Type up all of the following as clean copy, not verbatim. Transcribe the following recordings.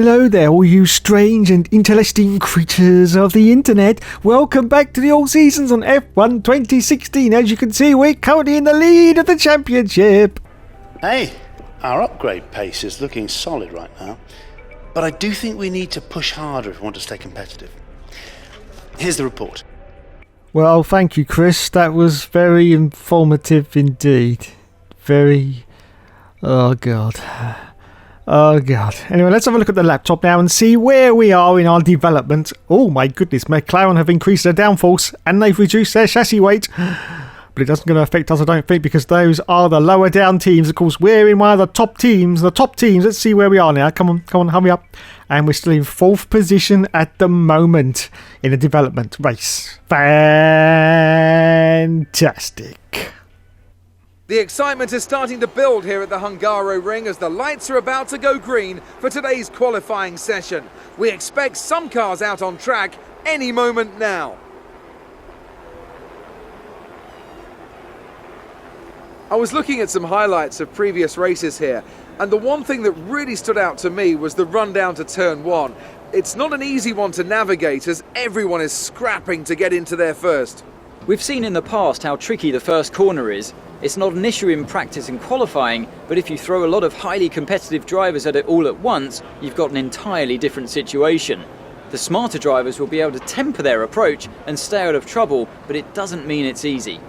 Hello there, all you strange and interesting creatures of the internet. Welcome back to the All Seasons on F1 2016. As you can see, we're currently in the lead of the championship. Hey, our upgrade pace is looking solid right now, but I do think we need to push harder if we want to stay competitive. Here's the report. Well, thank you, Chris. That was very informative indeed. Very... Oh, God. Oh, God. Anyway, let's have a look at the laptop now and see where we are in our development. Oh, my goodness. McLaren have increased their downforce and they've reduced their chassis weight. But it doesn't going to affect us, I don't think, because those are the lower down teams. Of course, we're in one of the top teams. The top teams. Let's see where we are now. Come on, hurry up. And we're still in 4th position at the moment in a development race. Fantastic. The excitement is starting to build here at the Hungaroring as the lights are about to go green for today's qualifying session. We expect some cars out on track any moment now. I was looking at some highlights of previous races here, and the one thing that really stood out to me was the run down to turn 1. It's not an easy one to navigate as everyone is scrapping to get into there first. We've seen in the past how tricky the first corner is. It's not an issue in practice and qualifying, but if you throw a lot of highly competitive drivers at it all at once, you've got an entirely different situation. The smarter drivers will be able to temper their approach and stay out of trouble, but it doesn't mean it's easy.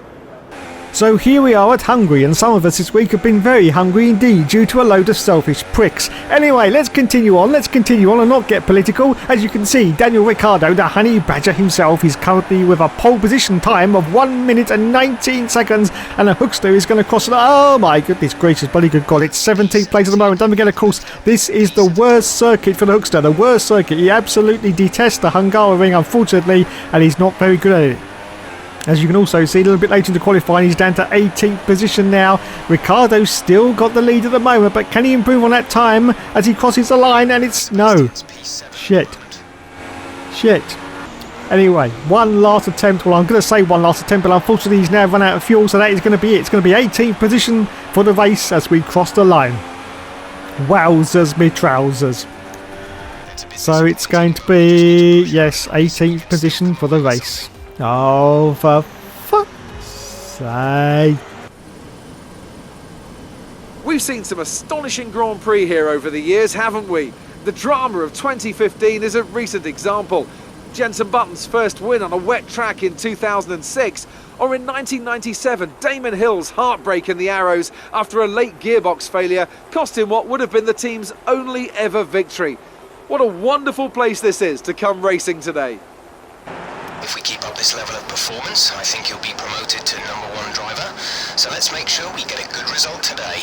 So here we are at Hungary, and some of us this week have been very hungry indeed due to a load of selfish pricks. Anyway, let's continue on and not get political. As you can see, Daniel Ricciardo, the honey badger himself, is currently with a pole position time of 1 minute and 19 seconds, and a Hookster is going to cross it. Oh my goodness gracious, bloody good God, it's 17th place at the moment. Don't forget, of course, this is the worst circuit for the Hookster, the worst circuit. He absolutely detests the Hungaroring, unfortunately, and he's not very good at it. As you can also see, a little bit later into qualifying, he's down to 18th position now. Ricciardo's still got the lead at the moment, but can he improve on that time as he crosses the line? And it's no. Shit. Anyway, one last attempt. Well, I'm going to say one last attempt, but unfortunately he's now run out of fuel, so that is going to be it. It's going to be 18th position for the race as we cross the line. Wowzers me trousers. So it's going to be, yes, 18th position for the race. Oh, for fuck's sake. We've seen some astonishing Grand Prix here over the years, haven't we? The drama of 2015 is a recent example. Jenson Button's first win on a wet track in 2006, or in 1997, Damon Hill's heartbreak in the Arrows after a late gearbox failure cost him what would have been the team's only ever victory. What a wonderful place this is to come racing today. If we keep up this level of performance, I think he'll be promoted to #1 driver. So let's make sure we get a good result today.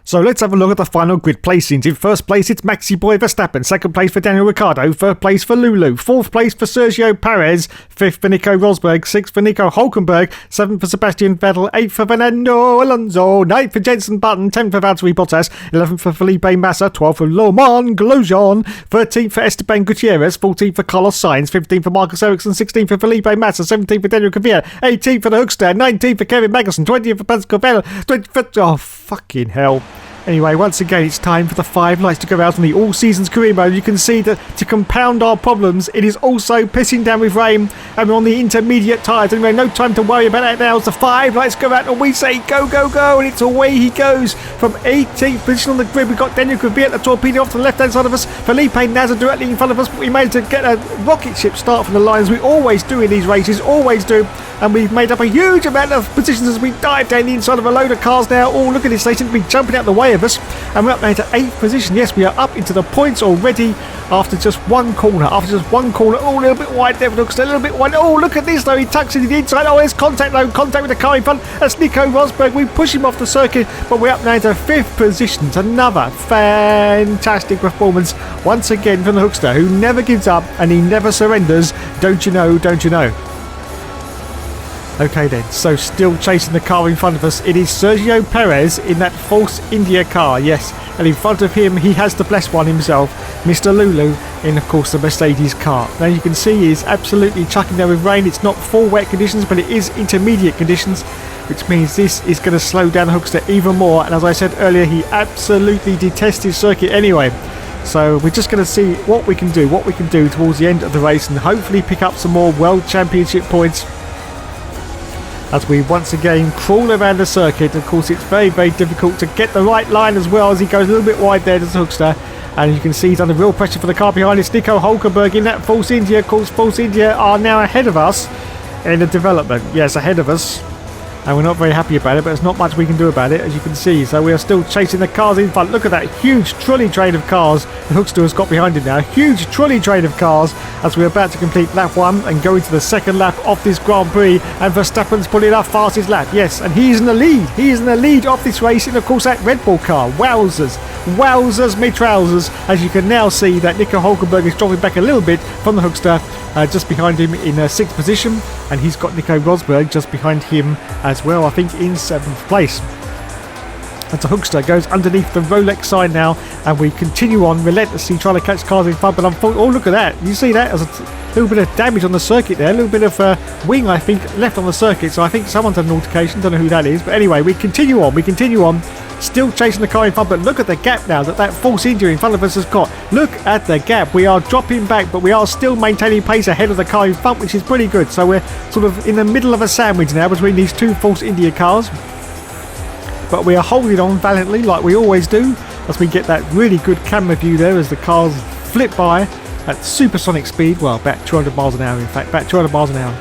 So let's have a look at the final grid placings. In first place, it's Maxi Boy Verstappen. Second place for Daniel Ricciardo. Third place for Lulu. Fourth place for Sergio Perez. Fifth for Nico Rosberg. Sixth for Nico Hulkenberg. Seventh for Sebastian Vettel. Eighth for Fernando Alonso. Ninth for Jenson Button. 10th for Valtteri Bottas. 11th for Felipe Massa. 12th for Romain Grosjean. 13th for Esteban Gutierrez. 14th for Carlos Sainz. 15th for Marcus Ericsson. 16th for Felipe Massa. 17th for Daniel Kvyat. 18th for the Hookster. 19th for Kevin Magnussen. 20th for Pascal Vettel. 25th... Oh, fucking hell. Anyway, once again, it's time for the 5 lights to go out on the All Seasons career mode. You can see that to compound our problems, it is also pissing down with rain, and we're on the intermediate tyres. Anyway, no time to worry about that now. As the 5 lights go out, and we say go, go, go, and it's away he goes from 18th position on the grid. We've got Daniel Kvyat, the torpedo off to the left-hand side of us. Felipe Nasr directly in front of us, but we managed to get a rocket ship start from the lines. We always do in these races, always do. And we've made up a huge amount of positions as we dive down the inside of a load of cars now. Oh, look at this, they seem to be jumping out the way of us. And we're up now to 8th position. Yes, we are up into the points already after just one corner. Oh, a little bit wide there, looks a little bit wide. Oh, look at this though, he tucks into the inside. Oh, there's contact with the car in front. That's Nico Rosberg. We push him off the circuit, but we're up now to 5th position. It's another fantastic performance once again from the Hookster, who never gives up and he never surrenders. Don't you know? Okay then, so still chasing the car in front of us. It is Sergio Perez in that Force India car, yes. And in front of him, he has the blessed one himself, Mr. Lulu, in, of course, the Mercedes car. Now you can see he's absolutely chucking there with rain. It's not full wet conditions, but it is intermediate conditions, which means this is going to slow down the Hookster even more. And as I said earlier, he absolutely detests his circuit anyway. So we're just going to see what we can do towards the end of the race, and hopefully pick up some more World Championship points as we once again crawl around the circuit. Of course, it's very, very difficult to get the right line as well, as he goes a little bit wide there to Hookster. And you can see he's under real pressure for the car behind. It's Nico Hulkenberg in that Force India. Of course, Force India are now ahead of us in the development. Yes, ahead of us. And we're not very happy about it, but there's not much we can do about it, as you can see. So we are still chasing the cars in front. Look at that huge trolley train of cars the Hookster has got behind him now. Huge trolley train of cars as we're about to complete lap 1 and go into the second lap of this Grand Prix. And Verstappen's pulling our fastest lap. Yes, and he's in the lead. He is in the lead of this race in, of course, that Red Bull car. Wowzers. Wowzers me trousers. As you can now see that Nico Hulkenberg is dropping back a little bit from the Hookster, just behind him in 6th position. And he's got Nico Rosberg just behind him as well, I think in 7th place. And so Hookster goes underneath the Rolex sign now, and we continue on relentlessly trying to catch cars in front. But oh, look at that. You see that? There's a little bit of damage on the circuit there. A little bit of wing, I think, left on the circuit. So I think someone's had an altercation. Don't know who that is. But anyway, we continue on. Still chasing the car in front, but look at the gap now that Force India in front of us has got. Look at the gap. We are dropping back, but we are still maintaining pace ahead of the car in front, which is pretty good. So we're sort of in the middle of a sandwich now between these two Force India cars. But we are holding on valiantly like we always do, as we get that really good camera view there as the cars flip by at supersonic speed. Well, about 200 miles an hour, in fact, about 200 miles an hour.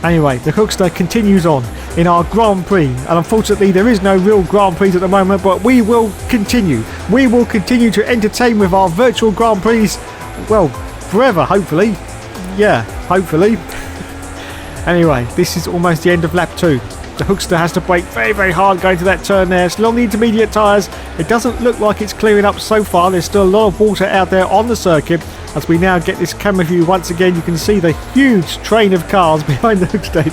Anyway, the Hookster continues on in our Grand Prix, and unfortunately there is no real Grand Prix at the moment, but we will continue. We will continue to entertain with our virtual Grand Prix, well, forever, hopefully. Yeah, hopefully. Anyway, this is almost the end of lap 2. The Hookster has to brake very, very hard going to that turn there. Still on the intermediate tyres. It doesn't look like it's clearing up so far. There's still a lot of water out there on the circuit. As we now get this camera view once again, you can see the huge train of cars behind the Hookster.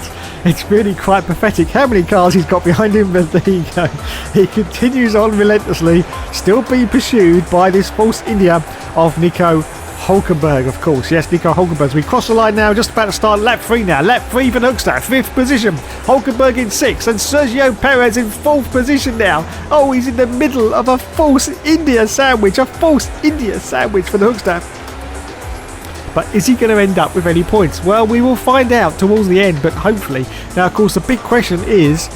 It's really quite pathetic how many cars he's got behind him, but there you go. He continues on relentlessly, still being pursued by this Force India of Nico Hulkenberg, of course. Yes, Nico Hulkenberg. We cross the line now, just about to start lap 3 now. Lap 3 for Hookster, 5th position. Hulkenberg in 6th, and Sergio Perez in 4th position now. Oh, he's in the middle of a Force India sandwich. A Force India sandwich for the Hookster. But is he going to end up with any points? Well, we will find out towards the end, but hopefully. Now, of course, the big question is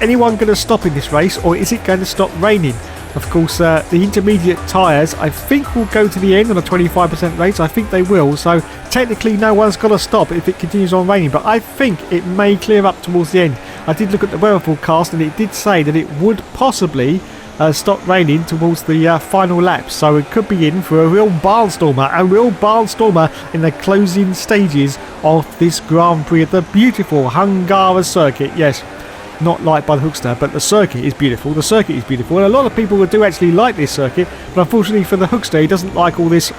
anyone going to stop in this race, or is it going to stop raining? Of course, the intermediate tyres, I think, will go to the end on a 25% race. I think they will. So, technically, no one's got to stop if it continues on raining. But I think it may clear up towards the end. I did look at the weather forecast, and it did say that it would possibly stop raining towards the final lap. So, it could be in for a real barnstormer. In the closing stages of this Grand Prix at the beautiful Hungara circuit. Yes. Not liked by the Hookster, but the circuit is beautiful. And a lot of people do actually like this circuit, but unfortunately for the Hookster, he doesn't like all this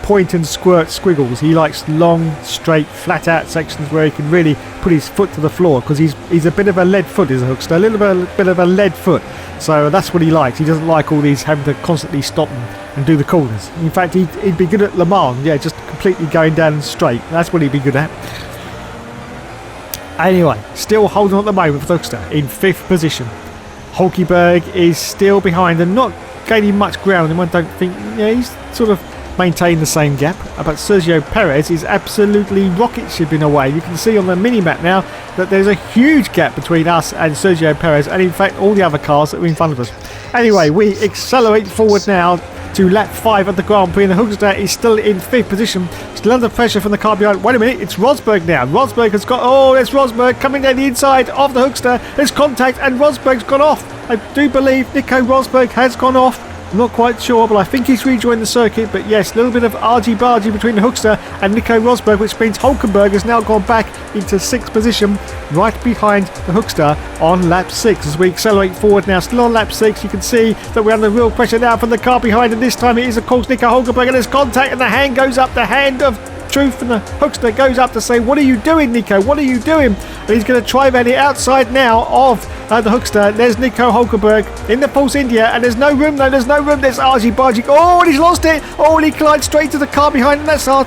point and squirt squiggles. He likes long, straight, flat out sections where he can really put his foot to the floor, because he's a bit of a lead foot, is a Hookster, a little bit of a lead foot. So that's what he likes. He doesn't like all these having to constantly stop and do the corners. In fact, he'd be good at Le Mans, yeah, just completely going down straight. That's what he'd be good at. Anyway, still holding on at the moment for Hookster in 5th position. Hulkenberg is still behind and not gaining much ground. And I don't think, yeah, he's sort of maintained the same gap. But Sergio Perez is absolutely rocket shipping away. You can see on the mini-map now that there's a huge gap between us and Sergio Perez, and in fact all the other cars that are in front of us. Anyway, we accelerate forward now to lap 5 of the Grand Prix, and the Hookster is still in 5th position, still under pressure from the car behind. Wait a minute, it's Rosberg now. Rosberg has got, oh, there's Rosberg coming down the inside of the Hookster. There's contact, and Rosberg's gone off. I do believe Nico Rosberg has gone off. I'm not quite sure, but I think he's rejoined the circuit. But yes, a little bit of argy-bargy between the Hookster and Nico Rosberg, which means Hulkenberg has now gone back into 6th position, right behind the Hookster on lap 6. As we accelerate forward now, still on lap 6, you can see that we're under real pressure now from the car behind, and this time it is, of course, Nico Hulkenberg, and there's contact, and the hand goes up, the hand of truth, and the Hookster goes up to say, what are you doing, Nico? What are you doing? And he's going to try around the outside now of the Hookster. There's Nico Hulkenberg in the Force India, and there's no room, there's argy-bargy. Oh, and he's lost it. Oh, and he collides straight to the car behind, and that's our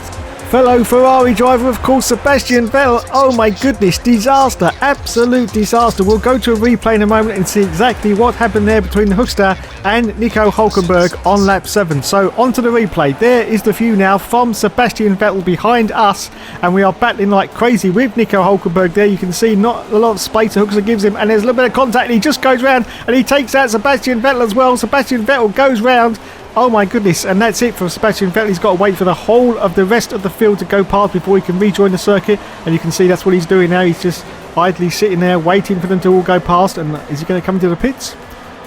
fellow Ferrari driver, of course, Sebastian Vettel. Oh my goodness, disaster, absolute disaster. We'll go to a replay in a moment and see exactly what happened there between the Hoekster and Nico Hulkenberg on lap 7. So onto the replay. There is the view now from Sebastian Vettel behind us, and we are battling like crazy with Nico Hulkenberg there. You can see not a lot of space the Hoekster gives him, and there's a little bit of contact, and he just goes round and he takes out Sebastian Vettel as well. Sebastian Vettel goes round. Oh my goodness, and that's it for Sebastian Vettel. He's got to wait for the whole of the rest of the field to go past before he can rejoin the circuit, and you can see that's what he's doing now. He's just idly sitting there waiting for them to all go past. And is he going to come into the pits?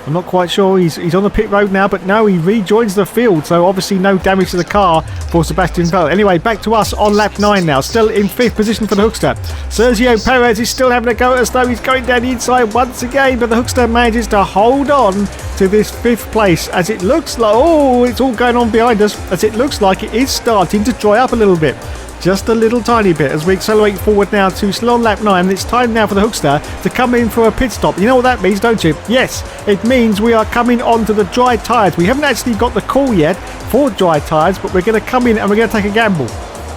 I'm not quite sure. He's on the pit road now, but no, he rejoins the field, so obviously no damage to the car for Sebastian Vettel. Anyway, back to us on lap 9 now, still in 5th position for the Hoekster. Sergio Perez is still having a go at us though. He's going down the inside once again, but the Hoekster manages to hold on to this 5th place, as it looks like, oh, it's all going on behind us, as it looks like it is starting to dry up a little bit. Just a little tiny bit as we accelerate forward now to still on lap 9. It's time now for the Hoekster to come in for a pit stop. You know what that means, don't you? Yes, it means we are coming on to the dry tyres. We haven't actually got the call yet for dry tyres, but we're going to come in and we're going to take a gamble.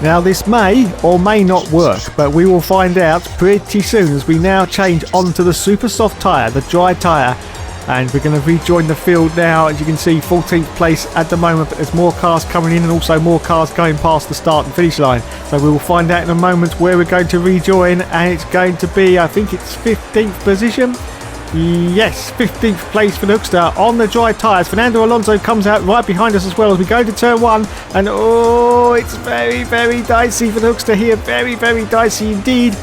Now this may or may not work, but we will find out pretty soon as we now change onto the super soft tyre, the dry tyre. And we're going to rejoin the field now. As you can see, 14th place at the moment, but there's more cars coming in and also more cars going past the start and finish line. So we will find out in a moment where we're going to rejoin, and it's going to be, I think it's 15th position. Yes, 15th place for the Hoekster on the dry tyres. Fernando Alonso comes out right behind us as well as we go to turn 1. And oh, it's very, very dicey for the Hoekster here. Very, very dicey indeed.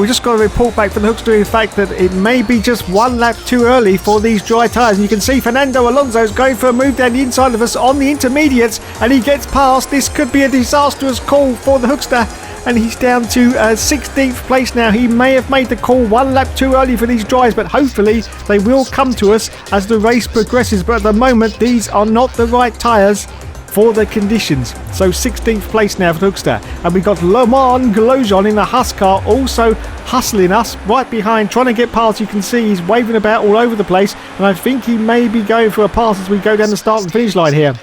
We just got a report back from the Hoekster in the fact that it may be just one lap too early for these dry tyres. And you can see Fernando Alonso's going for a move down the inside of us on the intermediates, and he gets past. This could be a disastrous call for the Hoekster, and he's down to 16th place now. He may have made the call one lap too early for these dries, but hopefully they will come to us as the race progresses. But at the moment, these are not the right tyres for the conditions. So 16th place now for the Hoekster, and we've got Romain Grosjean in the Haas car also hustling us right behind, trying to get past. You can see he's waving about all over the place, and I think he may be going for a pass as we go down the start and finish line here.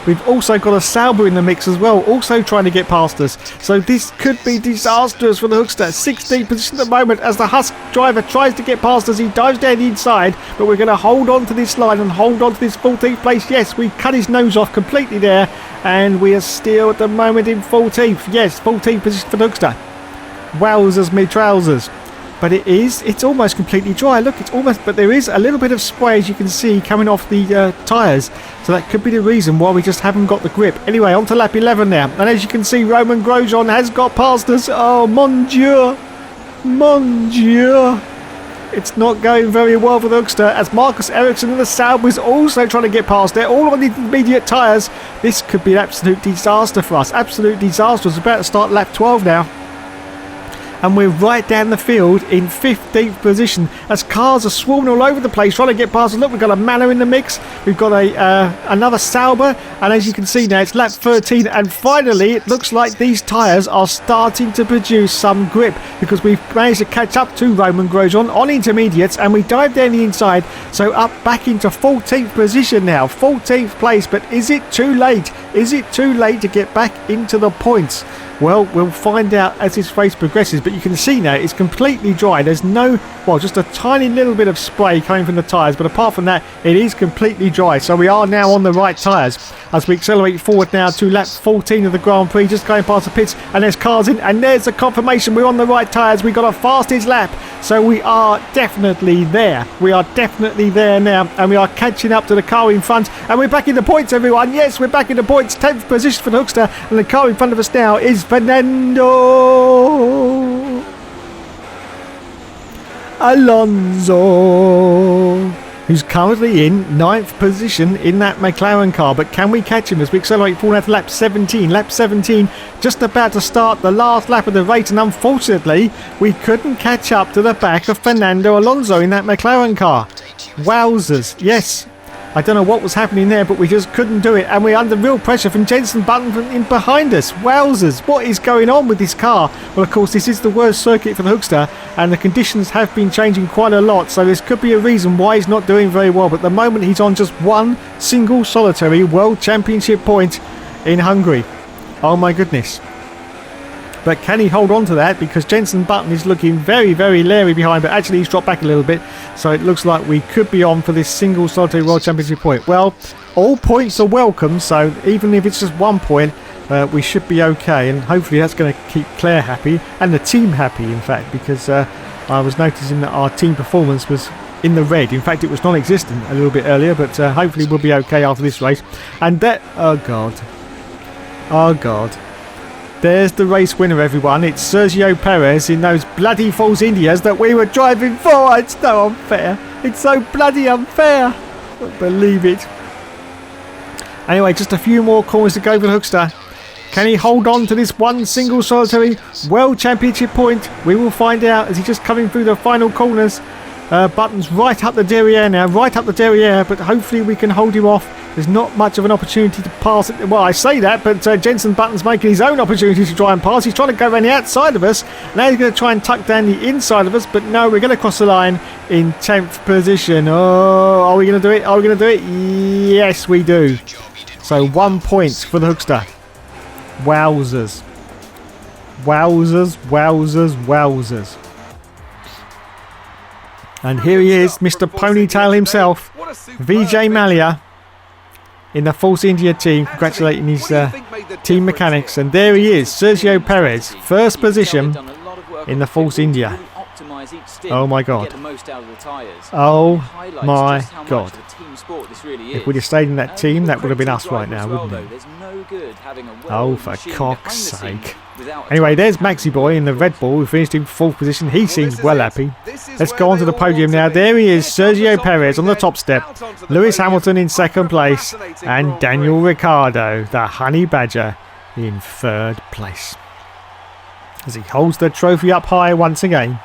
We've also got a Sauber in the mix as well, also trying to get past us. So this could be disastrous for the Hoekster. 16th position at the moment as the Haas driver tries to get past us. He dives down the inside, but we're going to hold on to this line and hold on to this 14th place. Yes, we cut his nose off completely there, and we are still at the moment in 14th. Yes, 14th position for the Hoekster. Wowzers me trousers. But it's almost completely dry. Look, it's almost, but there is a little bit of spray, as you can see, coming off the tyres. So that could be the reason why we just haven't got the grip. Anyway, on to lap 11 now. And as you can see, Romain Grosjean has got past us. Oh, mon Dieu. Mon Dieu. It's not going very well for the Hoekster, as Marcus Ericsson in the Sauber is also trying to get past. They're all on the intermediate tyres. This could be an absolute disaster for us. Absolute disaster. It's about to start lap 12 now. And we're right down the field in 15th position as cars are swarming all over the place trying to get past us. Look, we've got a Manor in the mix, we've got another Sauber, and as you can see now, it's lap 13, and finally it looks like these tyres are starting to produce some grip, because we've managed to catch up to Romain Grosjean on intermediates, and we dive down the inside, so up back into 14th position now, 14th place. But is it too late? Is it too late to get back into the points? Well, we'll find out as this race progresses, but you can see now it's completely dry. There's no, well, just a tiny little bit of spray coming from the tyres, but apart from that, it is completely dry. So we are now on the right tyres as we accelerate forward now to lap 14 of the Grand Prix, just going past the pits, and there's cars in, and there's the confirmation we're on the right tyres. We got our fastest lap, so we are definitely there. We are definitely there now, and we are catching up to the car in front, and we're back in the points, everyone. Yes, we're back in the points. 10th position for the Hoekster, and the car in front of us now is Fernando Alonso, who's currently in 9th position in that McLaren car. But can we catch him as we accelerate forward to lap 17? Lap 17, just about to start the last lap of the race, and unfortunately we couldn't catch up to the back of Fernando Alonso in that McLaren car. Wowzers. Yes, I don't know what was happening there, but we just couldn't do it, and we're under real pressure from Jenson Button from in behind us. Wowzers, what is going on with this car? Well, of course, this is the worst circuit for the Hoekster, and the conditions have been changing quite a lot, so this could be a reason why he's not doing very well. But at the moment, he's on just one single solitary World Championship point in Hungary. Oh my goodness. But can he hold on to that? Because Jenson Button is looking very, very leery behind, but actually he's dropped back a little bit. So it looks like we could be on for this single solitary World Championship point. Well, all points are welcome, so even if it's just 1 point, we should be okay. And hopefully that's going to keep Claire happy, and the team happy, in fact, because I was noticing that our team performance was in the red. In fact, it was non-existent a little bit earlier, but hopefully we'll be okay after this race. And that... Oh, God. Oh, God. There's the race winner, everyone. It's Sergio Perez in those bloody Force Indias that we were driving for. It's so unfair. It's so bloody unfair. I don't believe it. Anyway, just a few more corners to go for the Hookster. Can he hold on to this one single solitary World Championship point? We will find out as he's just coming through the final corners. Button's right up the derriere now, right up the derriere, but hopefully we can hold him off. There's not much of an opportunity to pass it. Well, I say that, but Jenson Button's making his own opportunity to try and pass. He's trying to go around the outside of us. Now he's going to try and tuck down the inside of us, but no, we're going to cross the line in 10th position. Oh, are we going to do it? Are we going to do it? Yes, we do. So 1 point for the Hookster. Wowzers. Wowzers, wowzers, wowzers. And here he is, Mr. Ponytail himself, Vijay Mallya, in the Force India team, congratulating his team mechanics. And there he is, Sergio Perez, first position in the Force India. Oh my God. Oh my God. If we'd have stayed in that team, that would have been us right now, wouldn't it? Oh, for cock's sake. Anyway, there's Maxi Boy in the Red Bull, who finished in 4th position. He seems well happy. Let's go on to the podium now. There he is, Sergio Perez on the top step, Lewis Hamilton in 2nd place, and Daniel Ricciardo, the Honey Badger, in 3rd place. As he holds the trophy up high once again.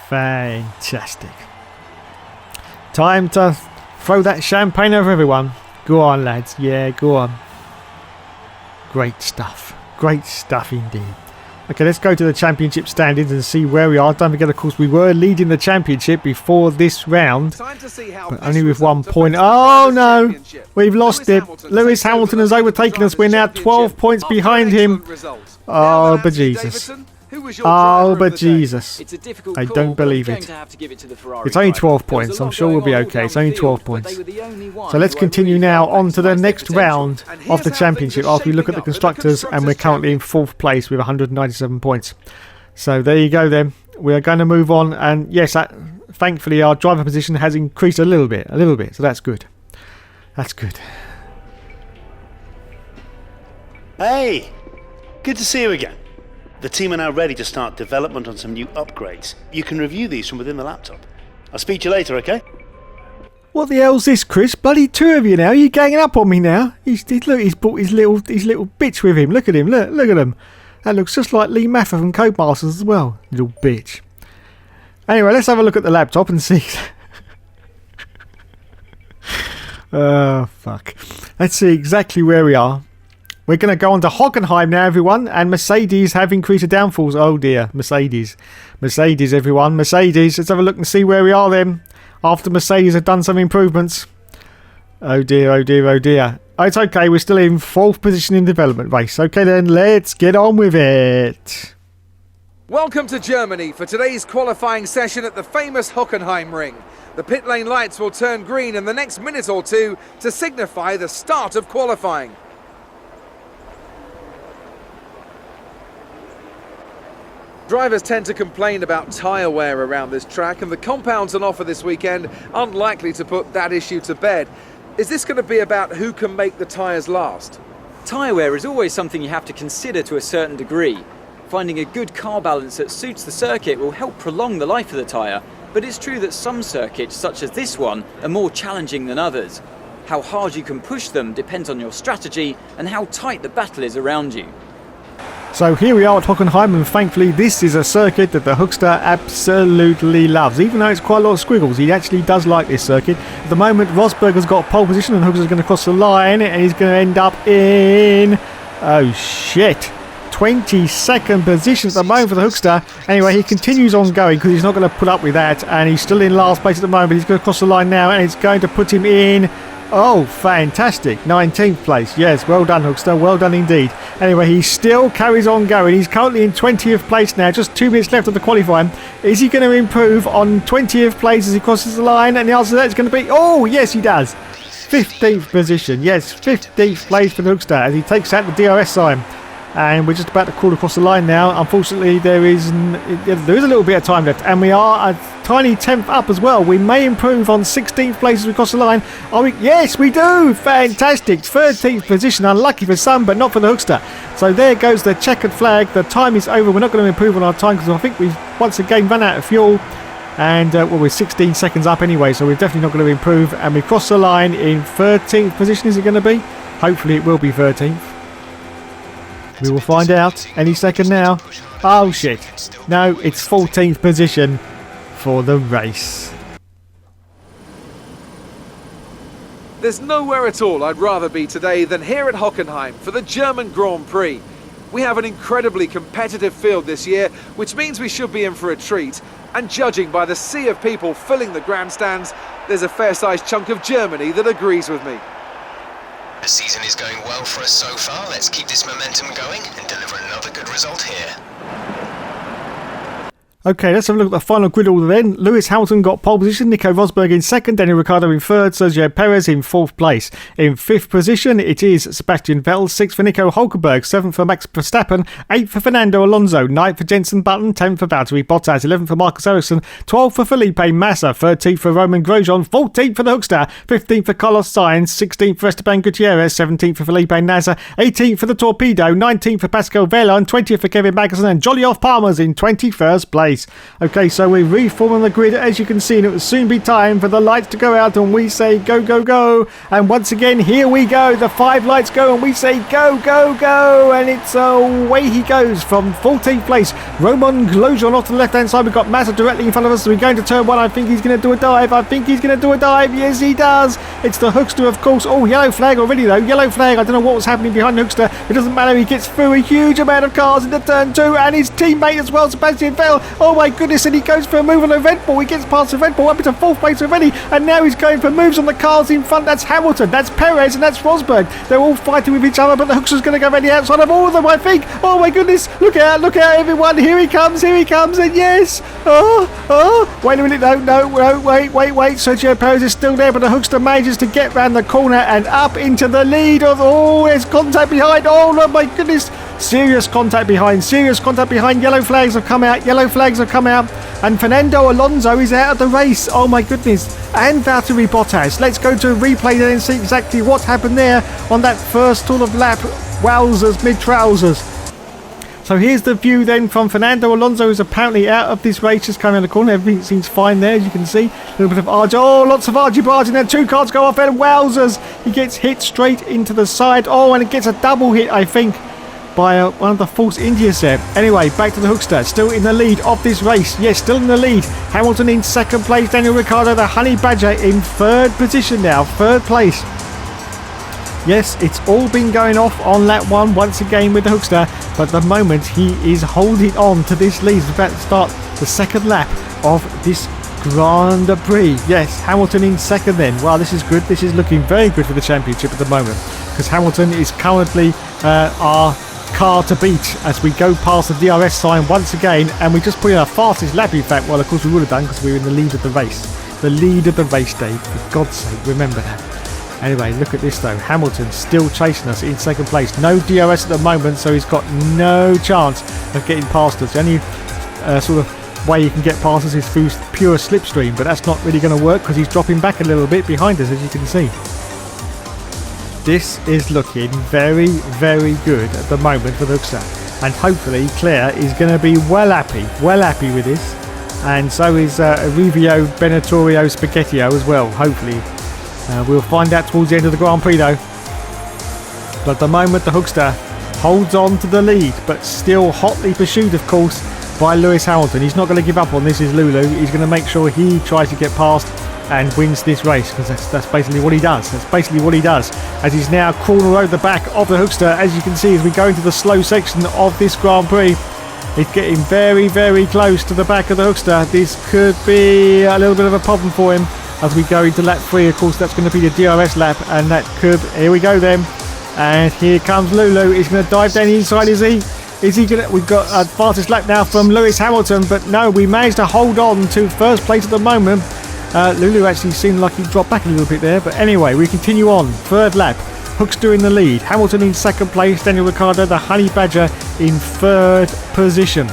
Fantastic. Time to throw that champagne over everyone. Go on, lads. Yeah, go on. Great stuff. Great stuff indeed. Okay, let's go to the championship standings and see where we are. Don't forget, of course, we were leading the championship before this round, but only with 1 point. Oh no, we've lost it. Lewis Hamilton has overtaken us. We're now 12 points behind him. Oh, but Jesus. Oh, but Jesus. I don't believe it. It's only 12 points. I'm sure we'll be okay. It's only 12 points. So let's continue now on to the next round of the championship after we look at the constructors, and we're currently in 4th place with 197 points. So there you go then. We are going to move on, and yes, thankfully our driver position has increased a little bit. So that's good. That's good. Hey, good to see you again. The team are now ready to start development on some new upgrades. You can review these from within the laptop. I'll speak to you later, okay? What the hell's this, Chris? Bloody two of you now. You're ganging up on me now. Look, he's brought his little bitch with him. Look at him. Look at him. That looks just like Lee Maffer from Codemasters as well. Little bitch. Anyway, let's have a look at the laptop and see. Oh, fuck. Let's see exactly where we are. We're going to go on to Hockenheim now, everyone, and Mercedes have increased the downfalls. Oh dear, Mercedes, everyone, Mercedes. Let's have a look and see where we are then, after Mercedes have done some improvements. Oh dear, oh dear, oh dear. Oh, it's okay, we're still in 4th position in development race. Okay then, let's get on with it. Welcome to Germany for today's qualifying session at the famous Hockenheim Ring. The pit lane lights will turn green in the next minute or two to signify the start of qualifying. Drivers tend to complain about tyre wear around this track, and the compounds on offer this weekend aren't likely to put that issue to bed. Is this going to be about who can make the tyres last? Tyre wear is always something you have to consider to a certain degree. Finding a good car balance that suits the circuit will help prolong the life of the tyre, but it's true that some circuits, such as this one, are more challenging than others. How hard you can push them depends on your strategy and how tight the battle is around you. So here we are at Hockenheim, and thankfully this is a circuit that the Hookster absolutely loves. Even though it's quite a lot of squiggles, he actually does like this circuit. At the moment, Rosberg has got pole position, and Hookster's going to cross the line, and he's going to end up in... Oh shit! 22nd position at the moment for the Hookster. Anyway, he continues on going because he's not going to put up with that, and he's still in last place at the moment. He's going to cross the line now, and it's going to put him in Oh, fantastic. 19th place. Yes, well done, Hookster. Well done indeed. Anyway, he still carries on going. He's currently in 20th place now. Just 2 minutes left of the qualifying. Is he going to improve on 20th place as he crosses the line? And the answer to that is going to be, oh, yes, he does. 15th position. Yes, 15th place for the Hookster as he takes out the DRS sign. And we're just about to crawl across the line now. Unfortunately, there is a little bit of time left, and we are a tiny 10th up as well. We may improve on 16th place as we cross the line. Yes, we do. Fantastic. 13th position. Unlucky for some, but not for the Hookster. So there goes the checkered flag. The time is over. We're not going to improve on our time because I think we've once again run out of fuel. And we're 16 seconds up anyway, so we're definitely not going to improve. And we cross the line in 13th position. Is it going to be? Hopefully, it will be 13th. We will find out any second now. Oh shit. No, it's 14th position for the race. There's nowhere at all I'd rather be today than here at Hockenheim for the German Grand Prix. We have an incredibly competitive field this year, which means we should be in for a treat. And judging by the sea of people filling the grandstands, there's a fair-sized chunk of Germany that agrees with me. The season is going well for us so far. Let's keep this momentum going and deliver another good result here. Okay, let's have a look at the final grid order then. Lewis Hamilton got pole position, Nico Rosberg in second, Daniel Ricciardo in third, Sergio Perez in fourth place. In fifth position, it is Sebastian Vettel, sixth for Nico Hülkenberg, seventh for Max Verstappen, eighth for Fernando Alonso, ninth for Jenson Button, 10th for Valtteri Bottas, 11th for Marcus Ericsson, 12th for Felipe Massa, 13th for Roman Grosjean, 14th for the Hookster, 15th for Carlos Sainz, 16th for Esteban Gutierrez, 17th for Felipe Nasr, 18th for the Torpedo, 19th for Pascal Wehrlein, 20th for Kevin Magnussen, and Jolly Off Palmer's in 21st place. Okay, so we're reforming the grid as you can see, and it will soon be time for the lights to go out and we say go, go, go. And once again, here we go. The 5 lights go and we say go, go, go. And it's away he goes from 14th place. Roman Grosjean off to the left-hand side. We've got Massa directly in front of us. We're going to turn 1. I think he's going to do a dive. Yes, he does. It's the Hookster, of course. Oh, yellow flag already, though. Yellow flag. I don't know what was happening behind the Hookster. It doesn't matter. He gets through a huge amount of cars into turn 2. And his teammate as well, Sebastian Vettel. Oh, my goodness, and he goes for a move on the Red Bull. He gets past the Red Bull up into 4th place already, and now he's going for moves on the cars in front. That's Hamilton, that's Perez, and that's Rosberg. They're all fighting with each other, but the Hookster's going to go around the outside of all of them, I think. Oh my goodness, look out, everyone. Here he comes, and yes. Wait a minute, no, wait. Sergio Perez is still there, but the Hookster manages to get round the corner and up into the lead of, there's contact behind. Oh my goodness. Serious contact behind. Yellow flags have come out. And Fernando Alonso is out of the race. Oh my goodness. And Valtteri Bottas. Let's go to a replay then and see exactly what happened there on that first sort of lap. Wowzers, mid-trousers. So here's the view then from Fernando Alonso, who's apparently out of this race, just coming around the corner. Everything seems fine there, as you can see. A little bit of lots of argy-bargy there. 2 cars go off there, and wowzers. He gets hit straight into the side. And it gets a double hit, I think, by one of the Force Indias there. Anyway, back to the Hookster, still in the lead of this race. Yes, still in the lead. Hamilton in second place, Daniel Ricciardo, the Honey Badger, in third position now, third place. Yes, it's all been going off on lap 1 once again with the Hookster, but at the moment he is holding on to this lead. He's about to start the second lap of this Grand Prix. Yes, Hamilton in second then. Wow, this is good. This is looking very good for the championship at the moment, because Hamilton is currently our car to beat as we go past the DRS sign once again, and we just put in our fastest lap, in fact. Well, of course we would have done, because we were in the lead of the race. The lead of the race, Dave. For God's sake, remember that. Anyway, look at this though. Hamilton still chasing us in second place. No DRS at the moment, so he's got no chance of getting past us. The only sort of way you can get past us is through pure slipstream, but that's not really going to work because he's dropping back a little bit behind us, as you can see. This is looking very, very good at the moment for the Hookster, and hopefully Claire is going to be well happy with this, and so is Rivio Benettorio Spaghettio as well, hopefully. We'll find out towards the end of the Grand Prix though. But at the moment the Hookster holds on to the lead, but still hotly pursued, of course, by Lewis Hamilton. He's not going to give up on this, is Lulu. He's going to make sure he tries to get past and wins this race, because that's basically what he does. As he's now crawling over the back of the Hookster, as you can see, as we go into the slow section of this Grand Prix. It's getting very, very close to the back of the Hookster. This could be a little bit of a problem for him. as we go into lap 3. Of course, that's going to be the DRS lap, and that could... Here we go then. And here comes Lulu. He's going to dive down the inside, is he? Is he going to... We've got a fastest lap now from Lewis Hamilton, but no, we managed to hold on to first place at the moment. Lulu actually seemed like he dropped back a little bit there, but anyway, we continue on. Third lap. Hookster in the lead. Hamilton in second place. Daniel Ricciardo, the Honey Badger, in third position.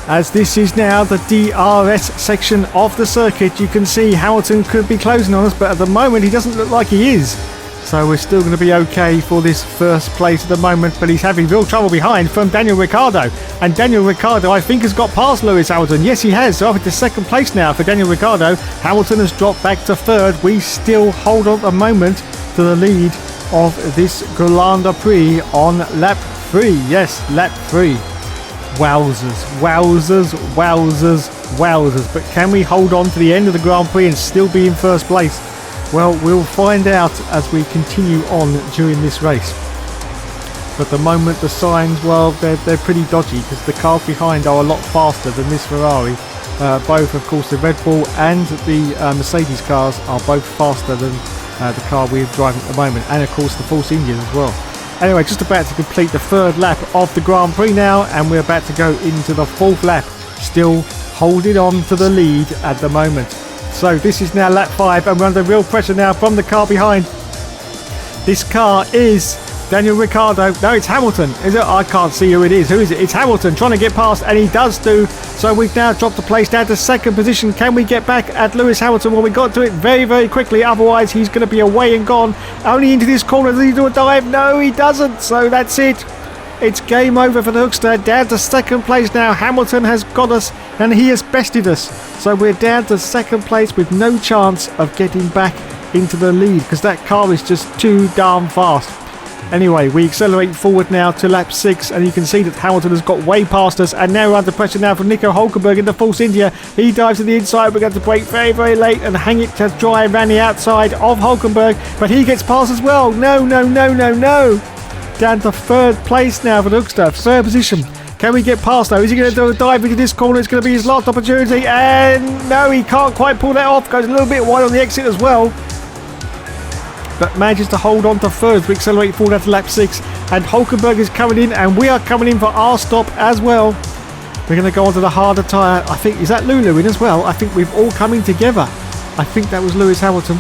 As this is now the DRS section of the circuit, you can see Hamilton could be closing on us, but at the moment he doesn't look like he is. So we're still going to be okay for this first place at the moment, but he's having real trouble behind from Daniel Ricciardo. And Daniel Ricciardo, I think, has got past Lewis Hamilton. Yes, he has. So up into second place now for Daniel Ricciardo. Hamilton has dropped back to third. We still hold on at the moment to the lead of this Grand Prix on lap 3. Yes, lap 3. Wowzers, wowzers, wowzers, wowzers. But can we hold on to the end of the Grand Prix and still be in first place? Well, we'll find out as we continue on during this race. But at the moment, the signs, well, they're pretty dodgy because the cars behind are a lot faster than this Ferrari. Both, of course, the Red Bull and the Mercedes cars are both faster than the car we're driving at the moment. And, of course, the Force Indian as well. Anyway, just about to complete the third lap of the Grand Prix now, and we're about to go into the fourth lap. Still holding on to the lead at the moment. So this is now lap 5, and we're under real pressure now from the car behind. This car is Daniel Ricciardo. No, it's Hamilton. Is it? I can't see who it is. Who is it? It's Hamilton trying to get past, and he does do. So we've now dropped a place down to second position. Can we get back at Lewis Hamilton? Well, we got to it very, very quickly. Otherwise, he's going to be away and gone. Only into this corner. Does he do a dive? No, he doesn't. So that's it. It's game over for the Hookster. Down to second place now. Hamilton has got us, and he has bested us. So we're down to second place with no chance of getting back into the lead because that car is just too darn fast. Anyway, we accelerate forward now to lap 6, and you can see that Hamilton has got way past us, and now we're under pressure now from Nico Hülkenberg in the Force India. He dives to the inside. We're going to brake very, very late and hang it to dry around the outside of Hülkenberg, but he gets past as well. No, no, no, no, no. Down to third place now for the Hookster, third position. Can we get past though? Is he going to do a dive into this corner? It's going to be his last opportunity, and no, he can't quite pull that off. Goes a little bit wide on the exit as well, but manages to hold on to third. We accelerate forward after lap 6, and Hülkenberg is coming in, and we are coming in for our stop as well. We're going to go onto the harder tyre. I think, is that Lulu in as well? I think we've all come in together. I think that was Lewis Hamilton.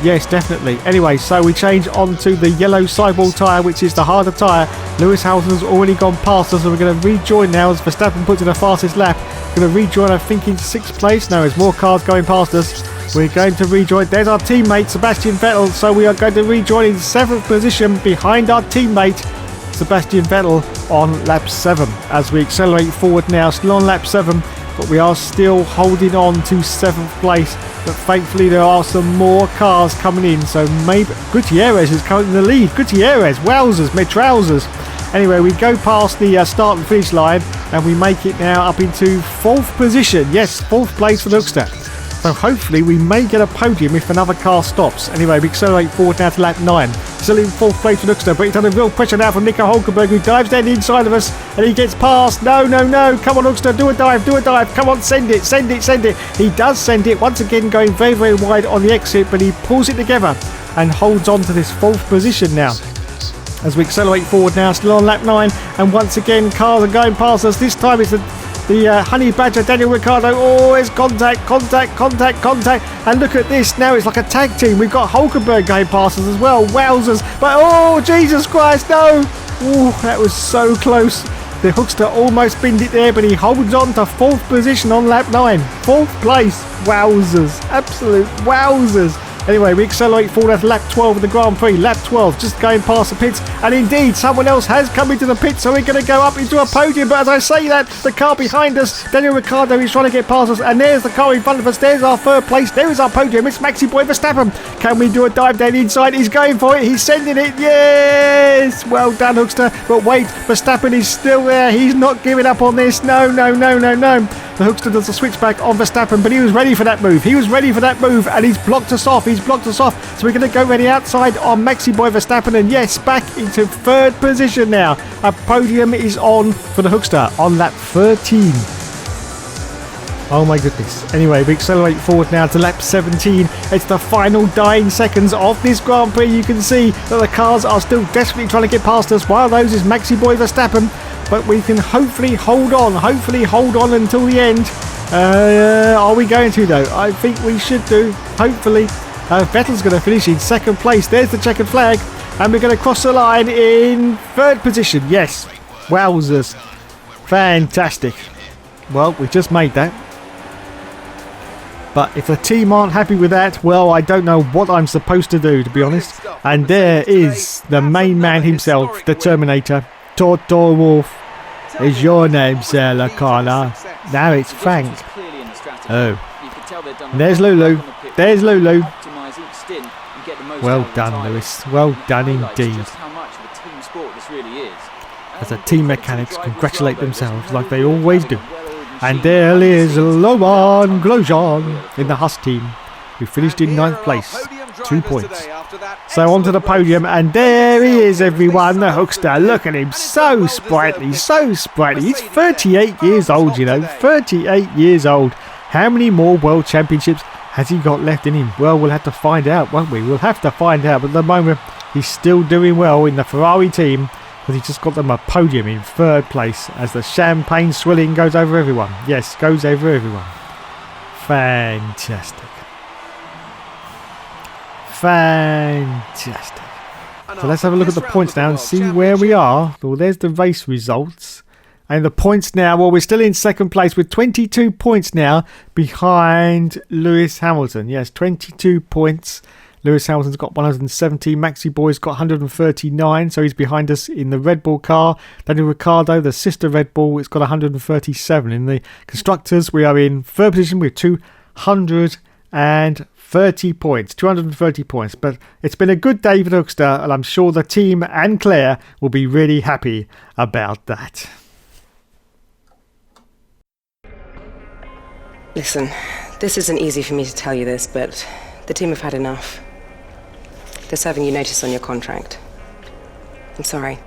Yes, definitely. Anyway, so we change on to the yellow sidewall tyre, which is the harder tyre. Lewis Hamilton's already gone past us, so we're going to rejoin now as Verstappen puts in the fastest lap. Going to rejoin, I think, in 6th place. No, there's more cars going past us. We're going to rejoin. There's our teammate, Sebastian Vettel. So we are going to rejoin in 7th position behind our teammate, Sebastian Vettel, on lap 7. As we accelerate forward now, still on lap 7, but we are still holding on to 7th place. But thankfully there are some more cars coming in, so maybe Gutierrez is coming in the lead. Gutierrez, wowzers, my trousers. Anyway, we go past the start and finish line, and we make it now up into 4th position. Yes, 4th place for the Hookster. So hopefully we may get a podium if another car stops. Anyway, we accelerate forward now to lap 9. Still in 4th place for Hookster, but he's under real pressure now from Nico Hülkenberg, who dives down the inside of us, and he gets past. No, no, no. Come on, Hookster, do a dive, do a dive. Come on, send it, send it, send it. He does send it, once again going very, very wide on the exit, but he pulls it together and holds on to this 4th position now. As we accelerate forward now, still on lap 9, and once again cars are going past us. This time it's the Honey Badger, Daniel Ricciardo. Oh, it's contact, contact, contact, contact. And look at this, now it's like a tag team. We've got Hülkenberg going past us as well. Wowzers. But oh, Jesus Christ, no. Oh, that was so close. The Hookster almost binned it there, but he holds on to 4th position on lap 9. 4th place. Wowzers. Absolute wowzers. Anyway, we accelerate forward at lap 12 of the Grand Prix. Lap 12, just going past the pits. And indeed, someone else has come into the pit, so we're going to go up into a podium. But as I say that, the car behind us, Daniel Ricciardo, is trying to get past us. And there's the car in front of us. There's our 3rd place. There is our podium. It's Maxi Boy Verstappen. Can we do a dive down inside? He's going for it. He's sending it. Yes! Well done, Hookster. But wait, Verstappen is still there. He's not giving up on this. No, no, no, no, no. The Hookster does a switchback on Verstappen, but he was ready for that move. He was ready for that move, and he's blocked us off. He's blocked us off. So we're going to go ready outside on Maxi Boy Verstappen, and yes, back into 3rd position now. A podium is on for the Hookster on lap 13. Oh my goodness. Anyway, we accelerate forward now to lap 17. It's the final dying seconds of this Grand Prix. You can see that the cars are still desperately trying to get past us. One of those is Maxi Boy Verstappen. But we can hopefully hold on until the end. Are we going to though? I think we should do. Hopefully. Vettel's going to finish in second place. There's the checkered flag. And we're going to cross the line in third position. Yes. Wowzers. Fantastic. Well, we just made that. But if the team aren't happy with that, well, I don't know what I'm supposed to do, to be honest. And there is the main man himself, the Terminator. Toto Wolff is your name, Sir Lacana. Now it's Frank. Oh. And there's Lulu. There's Lulu. Well done, Lewis. Well done indeed. As the team mechanics congratulate themselves like they always do. And there is Romain Grosjean in the Haas team, who finished in 9th place, 2 points. So onto the podium, and there he is, everyone, the Hookster. Look at him, so sprightly, so sprightly. He's 38 years old, you know, 38 years old. How many more World Championships has he got left in him? Well, we'll have to find out, won't we? We'll have to find out, but at the moment, he's still doing well in the Ferrari team, because he just got them a podium in 3rd place as the champagne swilling goes over everyone. Yes, goes over everyone. Fantastic. Fantastic. So let's have a look at the points now and see where we are. Well, there's the race results. And the points now, well, we're still in 2nd place with 22 points now behind Lewis Hamilton. Yes, 22 points. Lewis Hamilton's got 170. Maxi Boy's got 139, so he's behind us in the Red Bull car. Daniel Ricciardo, the sister Red Bull, it's got 137. In the constructors, we are in 3rd position with 230 points. 230 points. But it's been a good day for the Hookster, and I'm sure the team and Claire will be really happy about that. Listen, this isn't easy for me to tell you this, but the team have had enough. They're serving you notice on your contract. I'm sorry.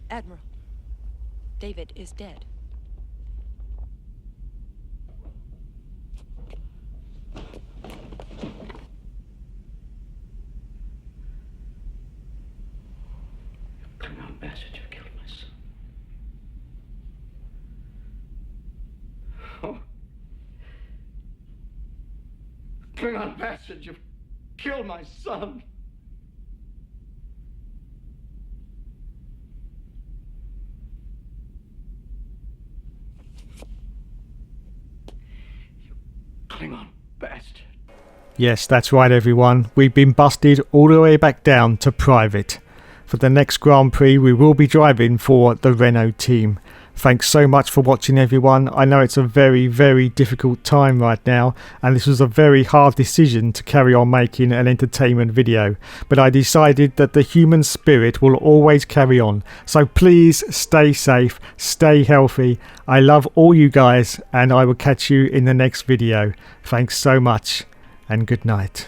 Admiral, David is dead. Bring on, bastard, you've killed my son. Oh. Bring on, bastard, you've killed my son. Klingon bastard. Yes, that's right, everyone. We've been busted all the way back down to private. For the next Grand Prix, we will be driving for the Renault team. Thanks so much for watching, everyone. I know it's a very, very difficult time right now, and this was a very hard decision to carry on making an entertainment video. But I decided that the human spirit will always carry on. So please stay safe, stay healthy. I love all you guys, and I will catch you in the next video. Thanks so much, and good night.